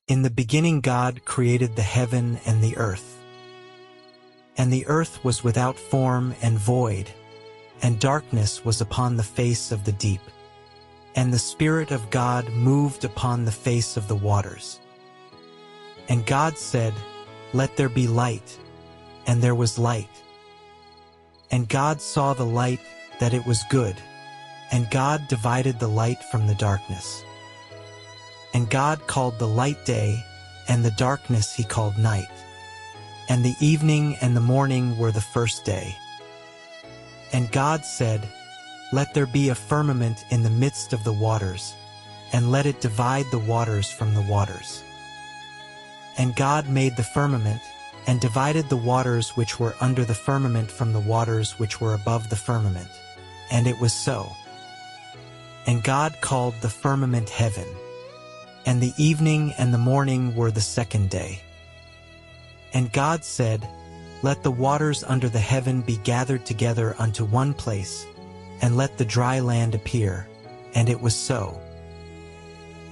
In the beginning God created the heaven and the earth. And the earth was without form and void, and darkness was upon the face of the deep. And the Spirit of God moved upon the face of the waters. And God said, "Let there be light," and there was light. And God saw the light, that it was good, and God divided the light from the darkness. And God called the light day, and the darkness he called night. And the evening and the morning were the first day. And God said, "Let there be a firmament in the midst of the waters, and let it divide the waters from the waters." And God made the firmament, and divided the waters which were under the firmament from the waters which were above the firmament. And it was so. And God called the firmament heaven. And the evening and the morning were the second day. And God said, "Let the waters under the heaven be gathered together unto one place, and let the dry land appear." And it was so.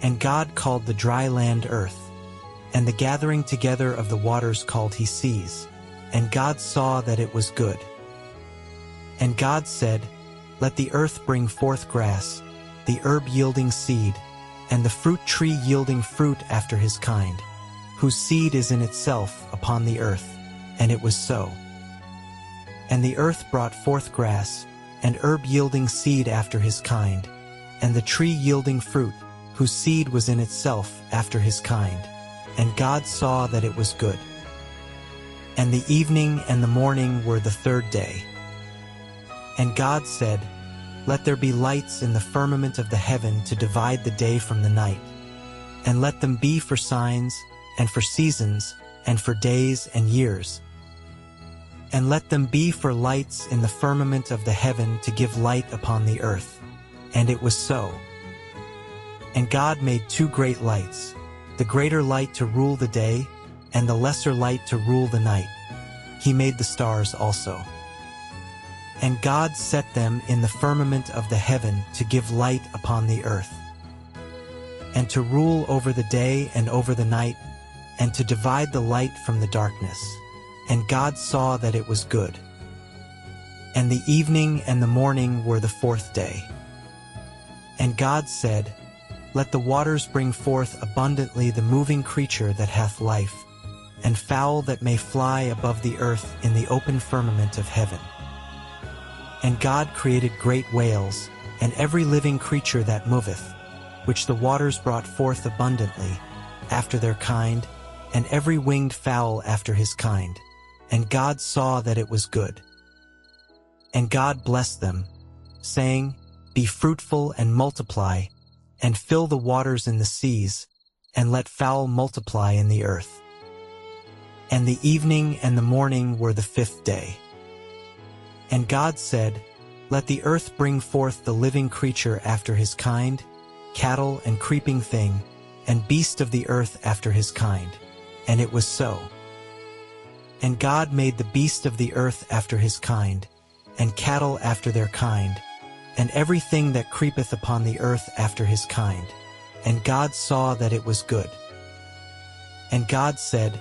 And God called the dry land earth, and the gathering together of the waters called he seas. And God saw that it was good. And God said, "Let the earth bring forth grass, the herb yielding seed, and the fruit tree yielding fruit after his kind, whose seed is in itself upon the earth." And it was so. And the earth brought forth grass, and herb yielding seed after his kind, and the tree yielding fruit, whose seed was in itself after his kind. And God saw that it was good. And the evening and the morning were the third day. And God said, "Let there be lights in the firmament of the heaven to divide the day from the night, and let them be for signs, and for seasons, and for days and years. And let them be for lights in the firmament of the heaven to give light upon the earth." And it was so. And God made two great lights, the greater light to rule the day, and the lesser light to rule the night. He made the stars also. And God set them in the firmament of the heaven to give light upon the earth, and to rule over the day and over the night, and to divide the light from the darkness. And God saw that it was good. And the evening and the morning were the fourth day. And God said, "Let the waters bring forth abundantly the moving creature that hath life, and fowl that may fly above the earth in the open firmament of heaven." And God created great whales, and every living creature that moveth, which the waters brought forth abundantly, after their kind, and every winged fowl after his kind. And God saw that it was good. And God blessed them, saying, "Be fruitful and multiply, and fill the waters in the seas, and let fowl multiply in the earth." And the evening and the morning were the fifth day. And God said, "Let the earth bring forth the living creature after his kind, cattle and creeping thing, and beast of the earth after his kind." And it was so. And God made the beast of the earth after his kind, and cattle after their kind, and everything that creepeth upon the earth after his kind. And God saw that it was good. And God said,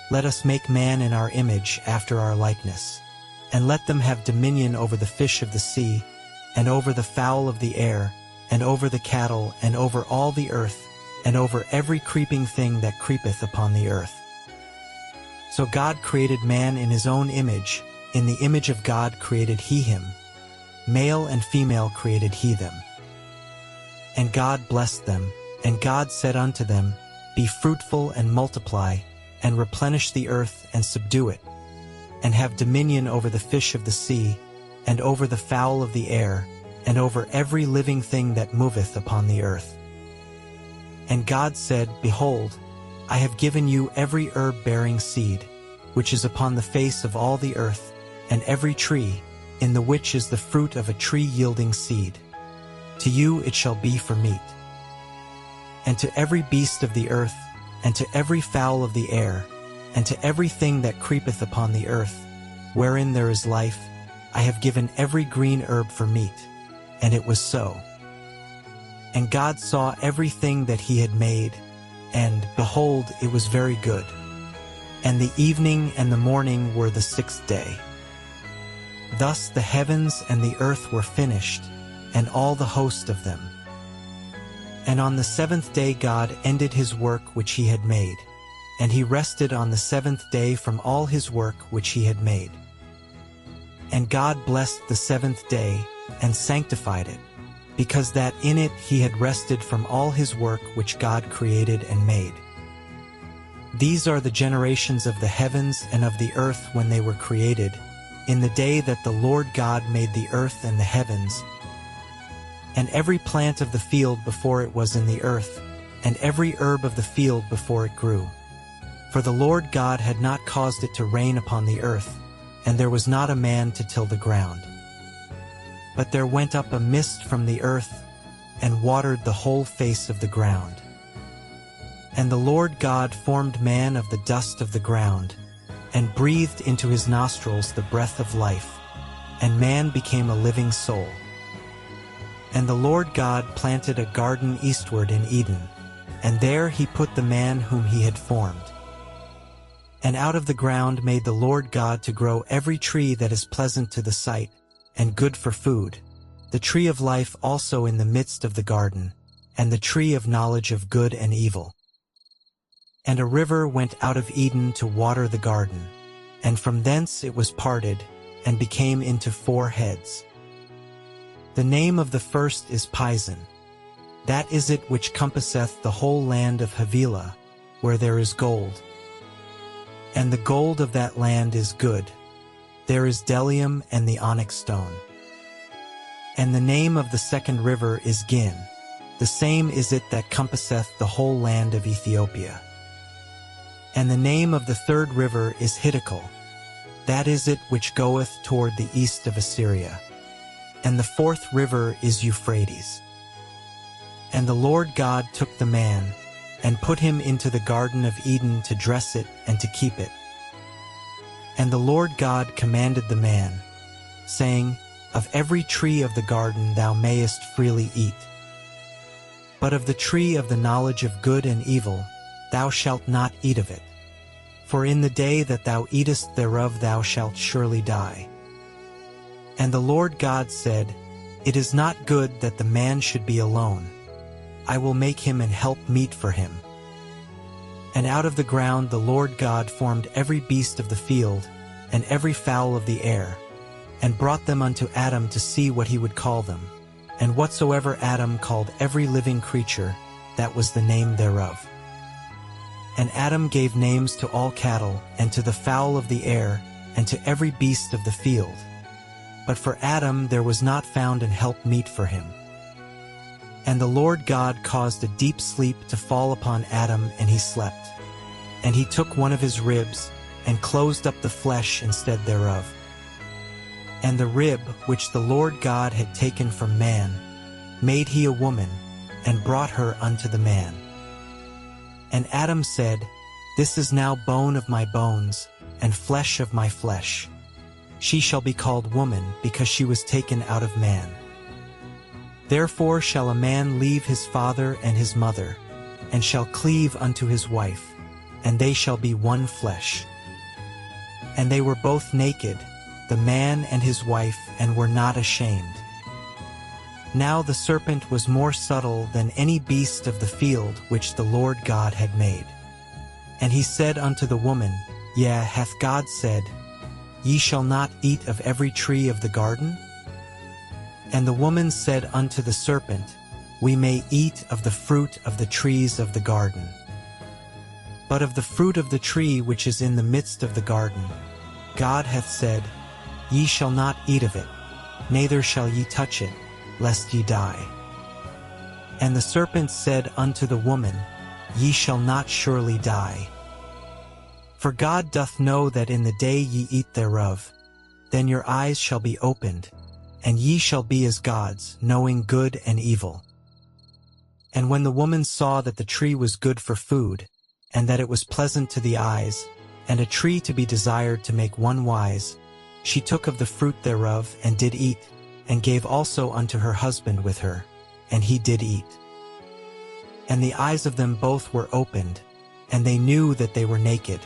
"Let us make man in our image after our likeness, and let them have dominion over the fish of the sea, and over the fowl of the air, and over the cattle, and over all the earth, and over every creeping thing that creepeth upon the earth." So God created man in his own image, in the image of God created he him. Male and female created he them. And God blessed them, and God said unto them, "Be fruitful and multiply, and replenish the earth and subdue it, and have dominion over the fish of the sea, and over the fowl of the air, and over every living thing that moveth upon the earth." And God said, "Behold, I have given you every herb-bearing seed, which is upon the face of all the earth, and every tree, in the which is the fruit of a tree yielding seed. To you it shall be for meat. And to every beast of the earth, and to every fowl of the air, and to everything that creepeth upon the earth, wherein there is life, I have given every green herb for meat." And it was so. And God saw everything that he had made, and, behold, it was very good. And the evening and the morning were the sixth day. Thus the heavens and the earth were finished, and all the host of them. And on the seventh day God ended his work which he had made, and he rested on the seventh day from all his work which he had made. And God blessed the seventh day, and sanctified it, because that in it he had rested from all his work which God created and made. These are the generations of the heavens and of the earth when they were created, in the day that the Lord God made the earth and the heavens, and every plant of the field before it was in the earth, and every herb of the field before it grew. For the Lord God had not caused it to rain upon the earth, and there was not a man to till the ground. But there went up a mist from the earth, and watered the whole face of the ground. And the Lord God formed man of the dust of the ground, and breathed into his nostrils the breath of life, and man became a living soul. And the Lord God planted a garden eastward in Eden, and there he put the man whom he had formed. And out of the ground made the Lord God to grow every tree that is pleasant to the sight, and good for food, the tree of life also in the midst of the garden, and the tree of knowledge of good and evil. And a river went out of Eden to water the garden, and from thence it was parted, and became into 4 heads. The name of the first is Pison. That is it which compasseth the whole land of Havilah, where there is gold. And the gold of that land is good. There is bdellium and the onyx stone. And the name of the second river is Gin. The same is it that compasseth the whole land of Ethiopia. And the name of the third river is Hiddekel. That is it which goeth toward the east of Assyria. And the fourth river is Euphrates. And the Lord God took the man, and put him into the Garden of Eden to dress it and to keep it. And the Lord God commanded the man, saying, Of every tree of the garden thou mayest freely eat. But of the tree of the knowledge of good and evil thou shalt not eat of it. For in the day that thou eatest thereof thou shalt surely die. And the Lord God said, It is not good that the man should be alone. I will make him an help meet for him. And out of the ground the Lord God formed every beast of the field, and every fowl of the air, and brought them unto Adam to see what he would call them. And whatsoever Adam called every living creature, that was the name thereof. And Adam gave names to all cattle, and to the fowl of the air, and to every beast of the field. But for Adam there was not found an help meet for him. And the Lord God caused a deep sleep to fall upon Adam, and he slept. And he took one of his ribs, and closed up the flesh instead thereof. And the rib which the Lord God had taken from man, made he a woman, and brought her unto the man. And Adam said, This is now bone of my bones, and flesh of my flesh. She shall be called woman, because she was taken out of man. Therefore shall a man leave his father and his mother, and shall cleave unto his wife, and they shall be one flesh. And they were both naked, the man and his wife, and were not ashamed. Now the serpent was more subtle than any beast of the field which the Lord God had made. And he said unto the woman, Yea, hath God said, Ye shall not eat of every tree of the garden? And the woman said unto the serpent, We may eat of the fruit of the trees of the garden. But of the fruit of the tree which is in the midst of the garden, God hath said, Ye shall not eat of it, neither shall ye touch it, lest ye die. And the serpent said unto the woman, Ye shall not surely die. For God doth know that in the day ye eat thereof, then your eyes shall be opened, and ye shall be as gods, knowing good and evil. And when the woman saw that the tree was good for food, and that it was pleasant to the eyes, and a tree to be desired to make one wise, she took of the fruit thereof, and did eat, and gave also unto her husband with her, and he did eat. And the eyes of them both were opened, and they knew that they were naked.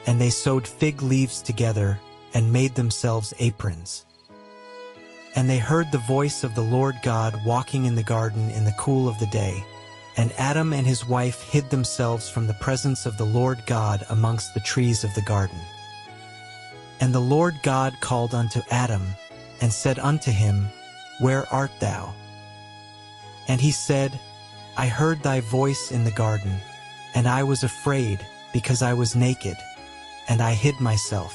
And they sewed fig leaves together, and made themselves aprons. And they heard the voice of the Lord God walking in the garden in the cool of the day. And Adam and his wife hid themselves from the presence of the Lord God amongst the trees of the garden. And the Lord God called unto Adam, and said unto him, Where art thou? And he said, I heard thy voice in the garden, and I was afraid, because I was naked, and I hid myself.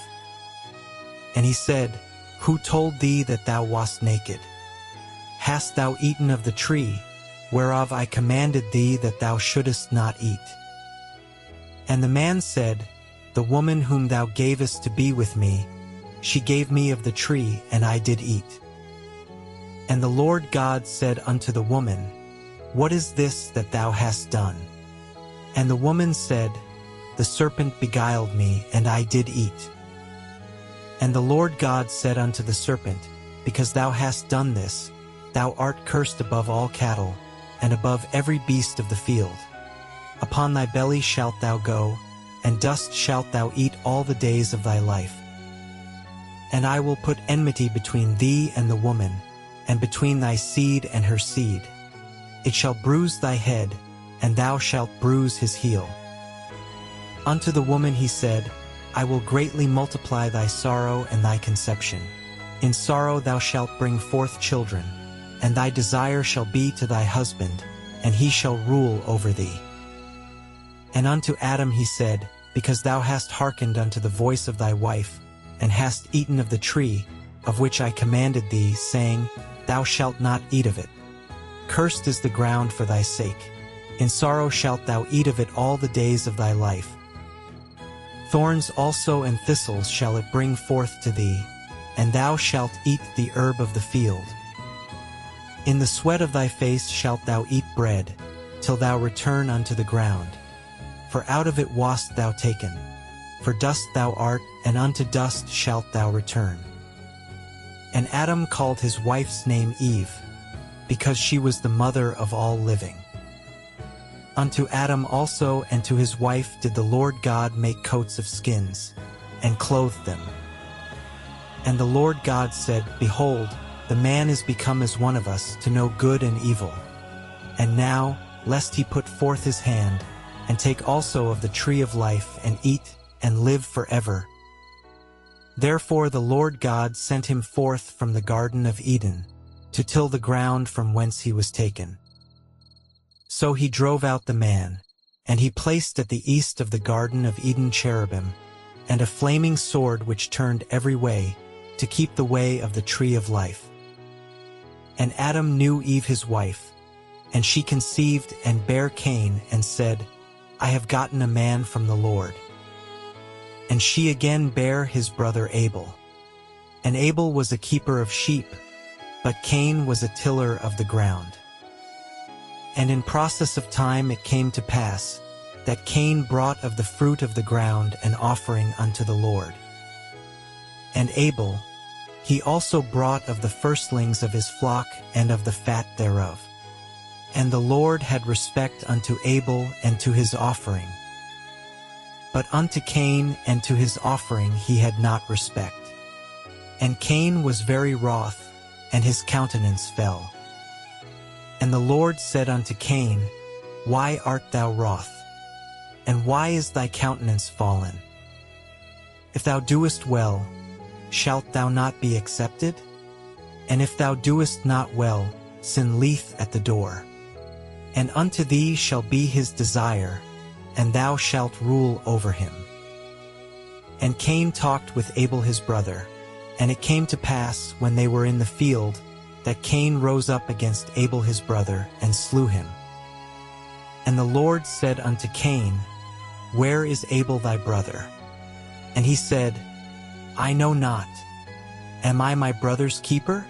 And he said, Who told thee that thou wast naked? Hast thou eaten of the tree, whereof I commanded thee that thou shouldest not eat? And the man said, The woman whom thou gavest to be with me, she gave me of the tree, and I did eat. And the Lord God said unto the woman, What is this that thou hast done? And the woman said, The serpent beguiled me, and I did eat. And the Lord God said unto the serpent, Because thou hast done this, thou art cursed above all cattle, and above every beast of the field. Upon thy belly shalt thou go, and dust shalt thou eat all the days of thy life. And I will put enmity between thee and the woman, and between thy seed and her seed. It shall bruise thy head, and thou shalt bruise his heel. Unto the woman he said, I will greatly multiply thy sorrow and thy conception. In sorrow thou shalt bring forth children, and thy desire shall be to thy husband, and he shall rule over thee. And unto Adam he said, Because thou hast hearkened unto the voice of thy wife, and hast eaten of the tree, of which I commanded thee, saying, Thou shalt not eat of it. Cursed is the ground for thy sake. In sorrow shalt thou eat of it all the days of thy life. Thorns also and thistles shall it bring forth to thee, and thou shalt eat the herb of the field. In the sweat of thy face shalt thou eat bread, till thou return unto the ground. For out of it wast thou taken. For dust thou art, and unto dust shalt thou return. And Adam called his wife's name Eve, because she was the mother of all living. Unto Adam also and to his wife did the Lord God make coats of skins, and clothed them. And the Lord God said, Behold, the man is become as one of us, to know good and evil. And now, lest he put forth his hand, and take also of the tree of life, and eat, and live forever. Therefore the Lord God sent him forth from the Garden of Eden, to till the ground from whence he was taken. So he drove out the man, and he placed at the east of the Garden of Eden cherubim, and a flaming sword which turned every way, to keep the way of the tree of life. And Adam knew Eve his wife, and she conceived and bare Cain, and said, I have gotten a man from the Lord. And she again bare his brother Abel. And Abel was a keeper of sheep, but Cain was a tiller of the ground. And in process of time it came to pass, that Cain brought of the fruit of the ground an offering unto the Lord. And Abel, he also brought of the firstlings of his flock and of the fat thereof. And the Lord had respect unto Abel and to his offering. But unto Cain and to his offering he had not respect. And Cain was very wroth, and his countenance fell. And the Lord said unto Cain, Why art thou wroth? And why is thy countenance fallen? If thou doest well, shalt thou not be accepted? And if thou doest not well, sin lieth at the door. And unto thee shall be his desire, and thou shalt rule over him. And Cain talked with Abel his brother, and it came to pass, when they were in the field, that Cain rose up against Abel his brother, and slew him. And the Lord said unto Cain, Where is Abel thy brother? And he said, I know not. Am I my brother's keeper?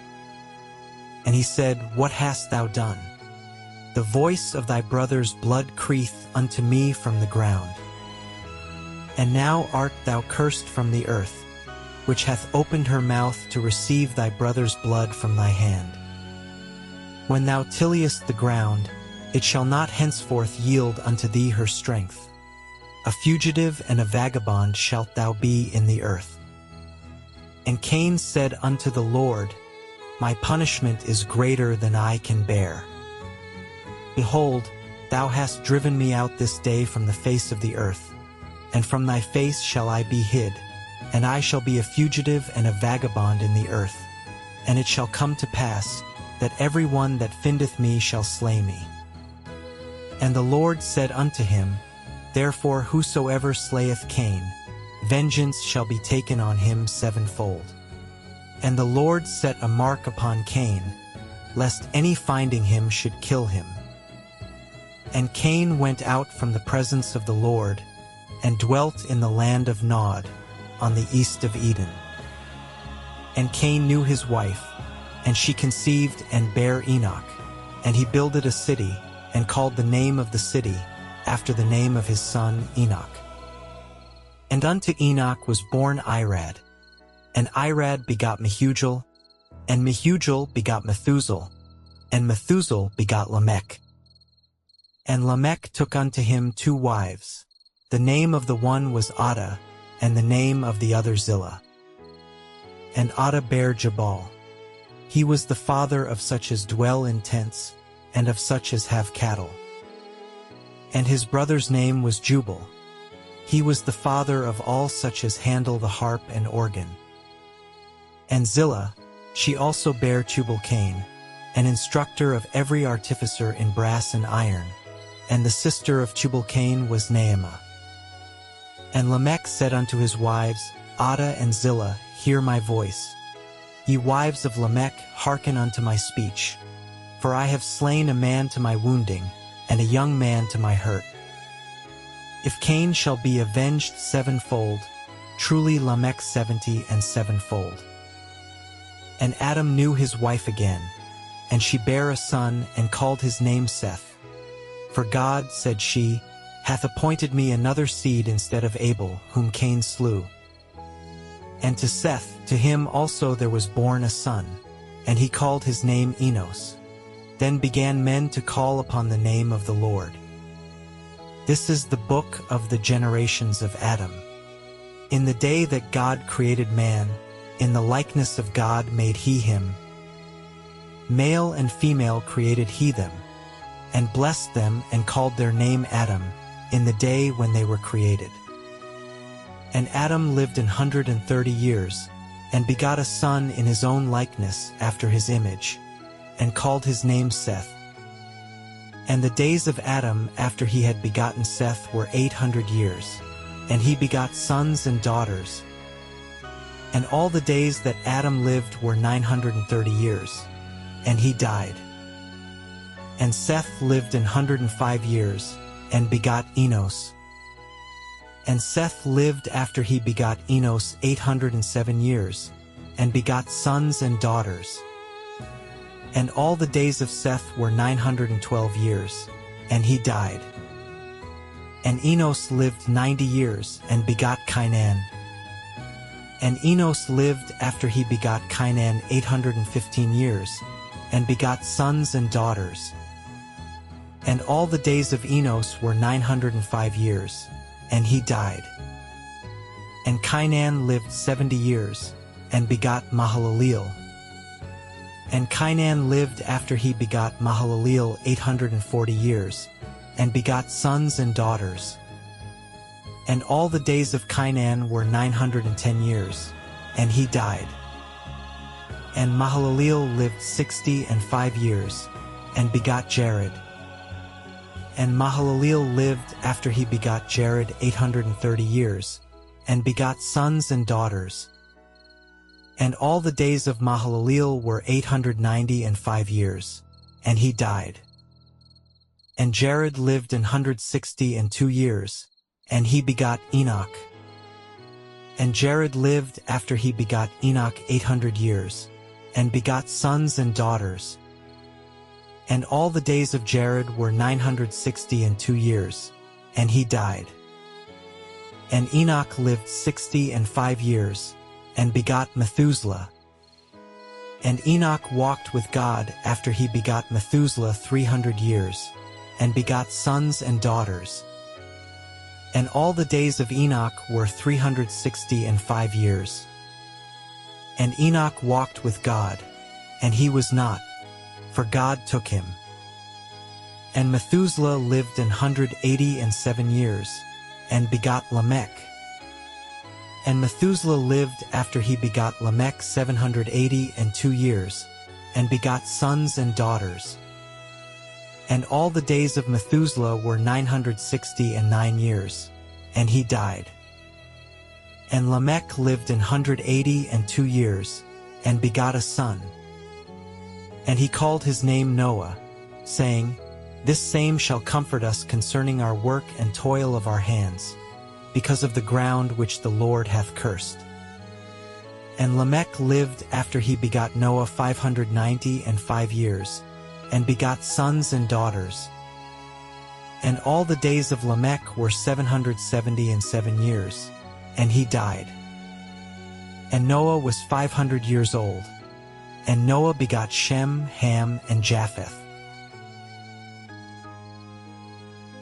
And he said, What hast thou done? The voice of thy brother's blood crieth unto me from the ground. And now art thou cursed from the earth, which hath opened her mouth to receive thy brother's blood from thy hand. When thou tillest the ground, it shall not henceforth yield unto thee her strength. A fugitive and a vagabond shalt thou be in the earth. And Cain said unto the Lord, My punishment is greater than I can bear. Behold, thou hast driven me out this day from the face of the earth, and from thy face shall I be hid, and I shall be a fugitive and a vagabond in the earth. And it shall come to pass, that every one that findeth me shall slay me. And the Lord said unto him, Therefore whosoever slayeth Cain, vengeance shall be taken on him sevenfold. And the Lord set a mark upon Cain, lest any finding him should kill him. And Cain went out from the presence of the Lord, and dwelt in the land of Nod, on the east of Eden. And Cain knew his wife, and she conceived and bare Enoch, and he builded a city, and called the name of the city after the name of his son Enoch. And unto Enoch was born Irad, and Irad begot Mehujael, and Mehujael begot Methusael, and Methusael begot Lamech. And Lamech took unto him 2 wives. The name of the one was Adah, and the name of the other Zillah. And Adah bare Jabal. He was the father of such as dwell in tents, and of such as have cattle. And his brother's name was Jubal. He was the father of all such as handle the harp and organ. And Zillah, she also bare Tubal-Cain, an instructor of every artificer in brass and iron, and the sister of Tubal-Cain was Naamah. And Lamech said unto his wives, Adah and Zillah, hear my voice. Ye wives of Lamech, hearken unto my speech. For I have slain a man to my wounding, and a young man to my hurt. If Cain shall be avenged sevenfold, truly Lamech 70 and sevenfold. And Adam knew his wife again, and she bare a son, and called his name Seth. For God, said she, hath appointed me another seed instead of Abel, whom Cain slew. And to Seth, to him also there was born a son, and he called his name Enos. Then began men to call upon the name of the Lord. This is the book of the generations of Adam. In the day that God created man, in the likeness of God made he him. Male and female created he them, and blessed them and called their name Adam, in the day when they were created. And Adam lived 130 years, and begot a son in his own likeness after his image, and called his name Seth. And the days of Adam after he had begotten Seth were 800 years, and he begot sons and daughters. And all the days that Adam lived were 930 years, and he died. And Seth lived 105 years, and begot Enos. And Seth lived after he begot Enos 807 years, and begot sons and daughters. And all the days of Seth were 912 years, and he died. And Enos lived 90 years, and begot Cainan. And Enos lived after he begot Cainan 815 years, and begot sons and daughters. And all the days of Enos were 905 years, and he died. And Cainan lived 70 years, and begot Mahalaleel. And Cainan lived after he begot Mahalaleel 840 years, and begot sons and daughters. And all the days of Cainan were 910 years, and he died. And Mahalaleel lived 65 years, and begot Jared. And Mahalaleel lived after he begot Jared 830 years, and begot sons and daughters. And all the days of Mahalaleel were 895 years, and he died. And Jared lived 162 years, and he begot Enoch. And Jared lived after he begot Enoch 800 years, and begot sons and daughters. And all the days of Jared were 962 years, and he died. And Enoch lived 65 years, and begot Methuselah. And Enoch walked with God after he begot Methuselah 300 years, and begot sons and daughters. And all the days of Enoch were 365 years. And Enoch walked with God, and he was not, for God took him. And Methuselah lived 187 years, and begot Lamech. And Methuselah lived after he begot Lamech 782 years, and begot sons and daughters. And all the days of Methuselah were 969 years, and he died. And Lamech lived 182 years, and begot a son. And he called his name Noah, saying, This same shall comfort us concerning our work and toil of our hands, because of the ground which the Lord hath cursed. And Lamech lived after he begot Noah 595 years, and begot sons and daughters. And all the days of Lamech were 777 years, and he died. And Noah was 500 years old. And Noah begot Shem, Ham, and Japheth.